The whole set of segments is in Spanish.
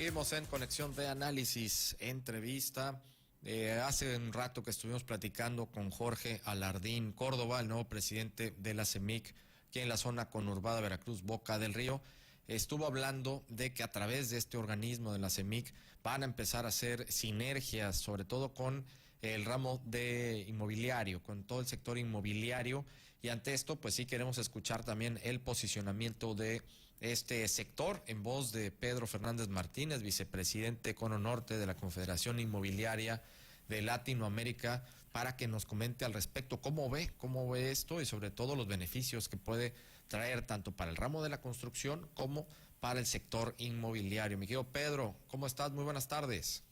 Seguimos en Conexión de Análisis, entrevista. Hace un rato que estuvimos platicando con Jorge Alardín Córdoba, el nuevo presidente de la CEMIC, aquí en la zona conurbada Veracruz, Boca del Río. Estuvo hablando de que a través de este organismo de la CEMIC van a empezar a hacer sinergias, sobre todo con el ramo de inmobiliario, con todo el sector inmobiliario, y ante esto pues sí queremos escuchar también el posicionamiento de este sector en voz de Pedro Fernández Martínez, vicepresidente Cono Norte de la Confederación Inmobiliaria de Latinoamérica, para que nos comente al respecto cómo ve esto y sobre todo los beneficios que puede traer tanto para el ramo de la construcción como para el sector inmobiliario. Mi querido Pedro, ¿cómo estás? Muy buenas tardes.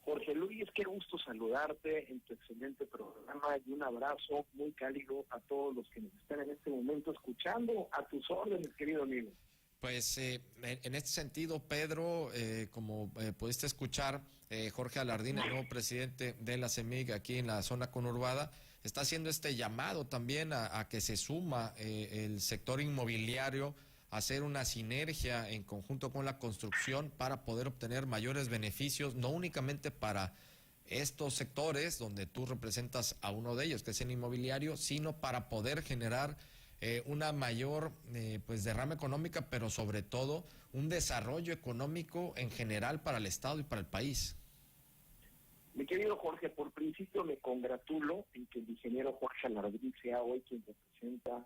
Jorge Luis, qué gusto saludarte en tu excelente programa y un abrazo muy cálido a todos los que nos están en este momento escuchando. A tus órdenes, querido amigo. Pues en este sentido, Pedro, como pudiste escuchar, Jorge Alardín, el nuevo presidente de la CEMIC aquí en la zona conurbada, está haciendo este llamado también a que se suma el sector inmobiliario a hacer una sinergia en conjunto con la construcción para poder obtener mayores beneficios, no únicamente para estos sectores donde tú representas a uno de ellos, que es el inmobiliario, sino para poder generar una mayor pues derrama económica, pero sobre todo un desarrollo económico en general para el Estado y para el país. Mi querido Jorge, por principio me congratulo en que el ingeniero Jorge Alardín sea hoy quien representa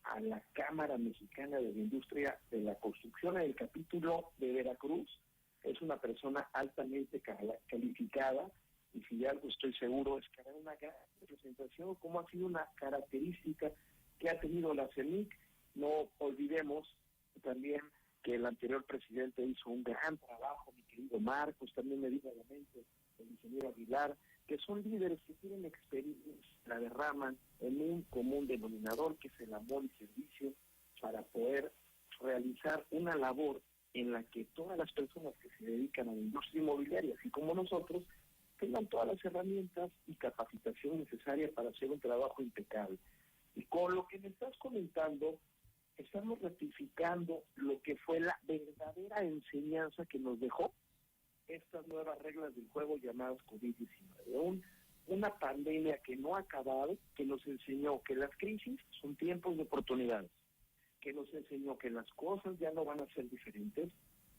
a la Cámara Mexicana de la Industria de la Construcción en el capítulo de Veracruz. Es una persona altamente calificada y si de algo estoy seguro es que hará una gran representación, como ha sido una característica que ha tenido la CEMIC. No olvidemos también que el anterior presidente hizo un gran trabajo, mi querido Marcos, también me diga la mente el ingeniero Aguilar, que son líderes que tienen experiencia, la derraman en un común denominador que es el amor y servicio para poder realizar una labor en la que todas las personas que se dedican a la industria inmobiliaria, así como nosotros, tengan todas las herramientas y capacitación necesaria para hacer un trabajo impecable. Y con lo que me estás comentando, estamos ratificando lo que fue la verdadera enseñanza que nos dejó estas nuevas reglas del juego llamadas COVID-19. Una pandemia que no ha acabado, que nos enseñó que las crisis son tiempos de oportunidades, que nos enseñó que las cosas ya no van a ser diferentes,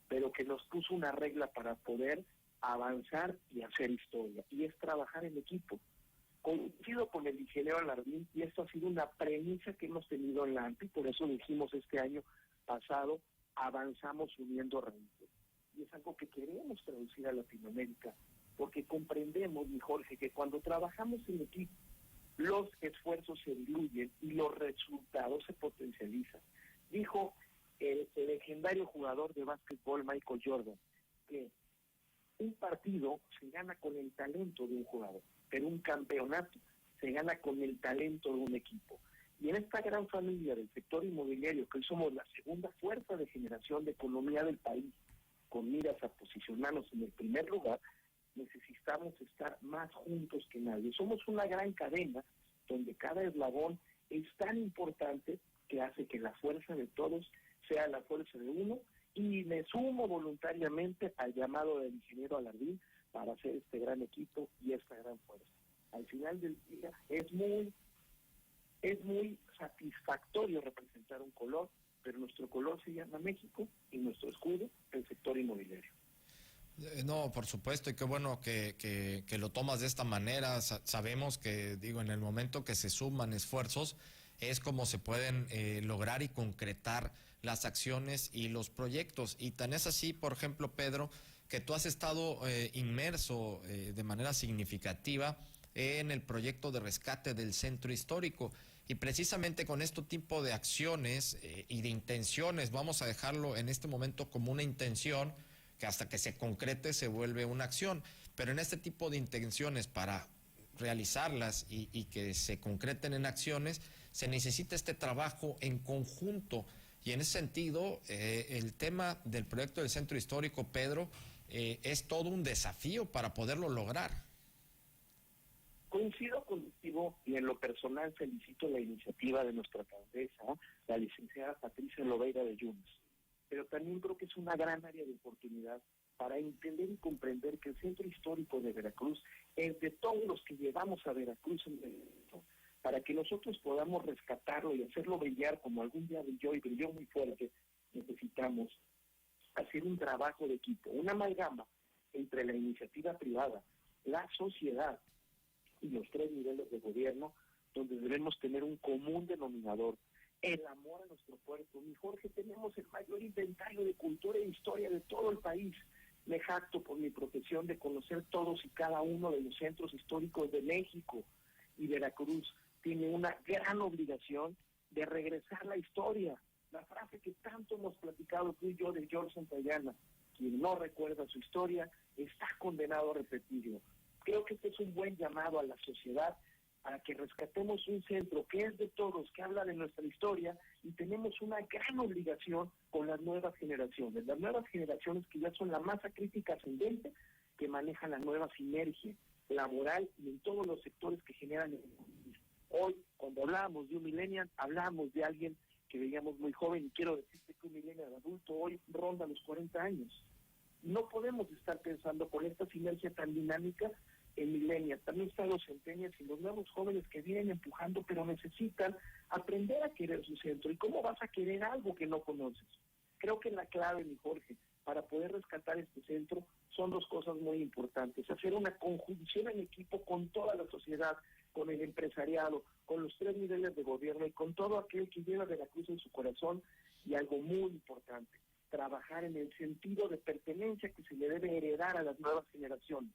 pero que nos puso una regla para poder avanzar y hacer historia, y es trabajar en equipo. Coincido con el ingeniero Alardín, y esto ha sido una premisa que hemos tenido en la AMPI, por eso dijimos este año pasado, avanzamos uniendo raíces. Y es algo que queremos traducir a Latinoamérica, porque comprendemos, mi Jorge, que cuando trabajamos en equipo, los esfuerzos se diluyen y los resultados se potencializan. Dijo el legendario jugador de básquetbol Michael Jordan, que un partido se gana con el talento de un jugador, pero un campeonato se gana con el talento de un equipo. Y en esta gran familia del sector inmobiliario, que hoy somos la segunda fuerza de generación de economía del país, con miras a posicionarnos en el primer lugar, necesitamos estar más juntos que nadie. Somos una gran cadena donde cada eslabón es tan importante que hace que la fuerza de todos sea la fuerza de uno, y me sumo voluntariamente al llamado del ingeniero Alardín para hacer este gran equipo y esta gran fuerza. Al final del día es muy satisfactorio representar un color, pero nuestro color se llama México y nuestro escudo el sector inmobiliario. No, por supuesto, y qué bueno que lo tomas de esta manera. Sabemos que, digo, en el momento que se suman esfuerzos es como se pueden lograr y concretar las acciones y los proyectos. Y tan es así, por ejemplo, Pedro, que tú has estado inmerso de manera significativa en el proyecto de rescate del centro histórico, y precisamente con este tipo de acciones y de intenciones, vamos a dejarlo en este momento como una intención que hasta que se concrete se vuelve una acción, pero en este tipo de intenciones, para realizarlas y que se concreten en acciones, se necesita este trabajo en conjunto. Y en ese sentido, el tema del proyecto del centro histórico, Pedro, es todo un desafío para poderlo lograr. Coincido contigo, y en lo personal felicito la iniciativa de nuestra alcaldesa, la licenciada Patricia Lobeira de Yunes. pero también creo que es una gran área de oportunidad para entender y comprender que el centro histórico de Veracruz es de todos los que llevamos a Veracruz en el mundo, para que nosotros podamos rescatarlo y hacerlo brillar como algún día brilló y brilló muy fuerte. Necesitamos hacer un trabajo de equipo, una amalgama entre la iniciativa privada, la sociedad y los tres niveles de gobierno, donde debemos tener un común denominador, el amor a nuestro puerto. Mi Jorge, tenemos el mayor inventario de cultura e historia de todo el país. Me jacto por mi profesión de conocer todos y cada uno de los centros históricos de México, y Veracruz tiene una gran obligación de regresar la historia. La frase que tanto hemos platicado tú y yo de George Santayana: quien no recuerda su historia está condenado a repetirlo. Creo que este es un buen llamado a la sociedad para que rescatemos un centro que es de todos, que habla de nuestra historia, y tenemos una gran obligación con las nuevas generaciones que ya son la masa crítica ascendente, que manejan la nueva sinergia laboral y en todos los sectores que generan el país. Hoy, cuando hablábamos de un millennial, hablábamos de alguien que veíamos muy joven, y quiero decirte que un millennial adulto hoy ronda los 40 años. No podemos estar pensando con esta sinergia tan dinámica en millennials. También están los centennials y los nuevos jóvenes que vienen empujando, pero necesitan aprender a querer su centro. ¿Y cómo vas a querer algo que no conoces? Creo que la clave, mi Jorge, para poder rescatar este centro son dos cosas muy importantes: hacer una conjunción en equipo con toda la sociedad, con el empresariado, con los tres niveles de gobierno y con todo aquel que lleva Veracruz en su corazón, y algo muy importante, trabajar en el sentido de pertenencia que se le debe heredar a las nuevas generaciones,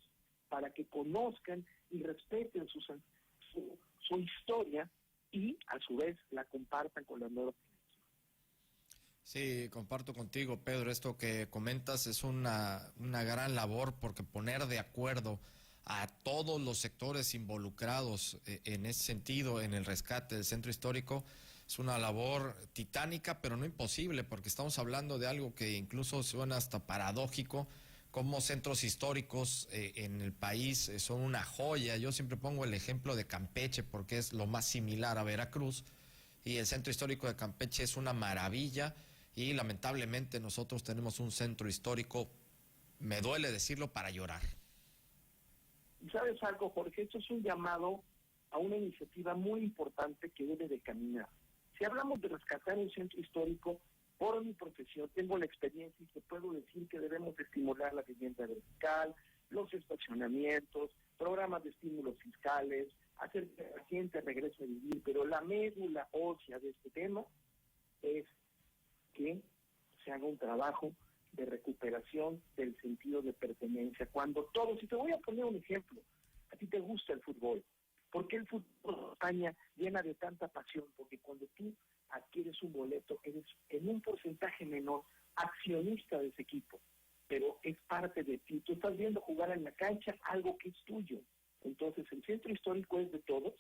para que conozcan y respeten su historia y a su vez la compartan con las nuevas generaciones. Sí, comparto contigo, Pedro. Esto que comentas es una gran labor, porque poner de acuerdo a todos los sectores involucrados en ese sentido, en el rescate del centro histórico, es una labor titánica, pero no imposible, porque estamos hablando de algo que incluso suena hasta paradójico, como centros históricos en el país son una joya. Yo siempre pongo el ejemplo de Campeche, porque es lo más similar a Veracruz, y el centro histórico de Campeche es una maravilla, y lamentablemente nosotros tenemos un centro histórico, me duele decirlo, para llorar. ¿Y sabes algo, Jorge? Esto es un llamado a una iniciativa muy importante que debe de caminar. Si hablamos de rescatar un centro histórico, por mi profesión tengo la experiencia y te puedo decir que debemos estimular la vivienda vertical, los estacionamientos, programas de estímulos fiscales, hacer que la gente regrese a vivir, pero la médula ósea de este tema es que se haga un trabajo de recuperación del sentido de pertenencia. Cuando todos, y te voy a poner un ejemplo, a ti te gusta el fútbol. ¿Por qué el fútbol en España llena de tanta pasión? Porque cuando tú adquieres un boleto, eres en un porcentaje menor accionista de ese equipo, pero es parte de ti. Tú estás viendo jugar en la cancha algo que es tuyo. Entonces, el centro histórico es de todos,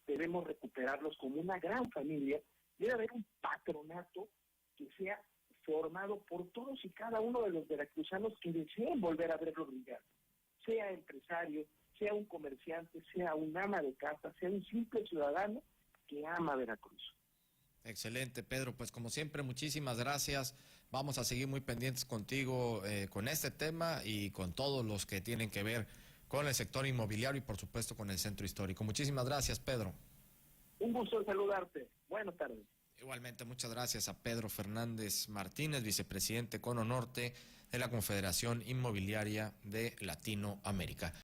debemos recuperarlos como una gran familia. Debe haber un patronato que sea formado por todos y cada uno de los veracruzanos que deseen volver a verlo brillar, sea empresario, sea un comerciante, sea un ama de casa, sea un simple ciudadano que ama Veracruz. Excelente, Pedro. Pues como siempre, muchísimas gracias. Vamos a seguir muy pendientes contigo con este tema y con todos los que tienen que ver con el sector inmobiliario y por supuesto con el centro histórico. Muchísimas gracias, Pedro. Un gusto en saludarte. Buenas tardes. Igualmente, muchas gracias a Pedro Fernández Martínez, vicepresidente Cono Norte de la Confederación Inmobiliaria de Latinoamérica.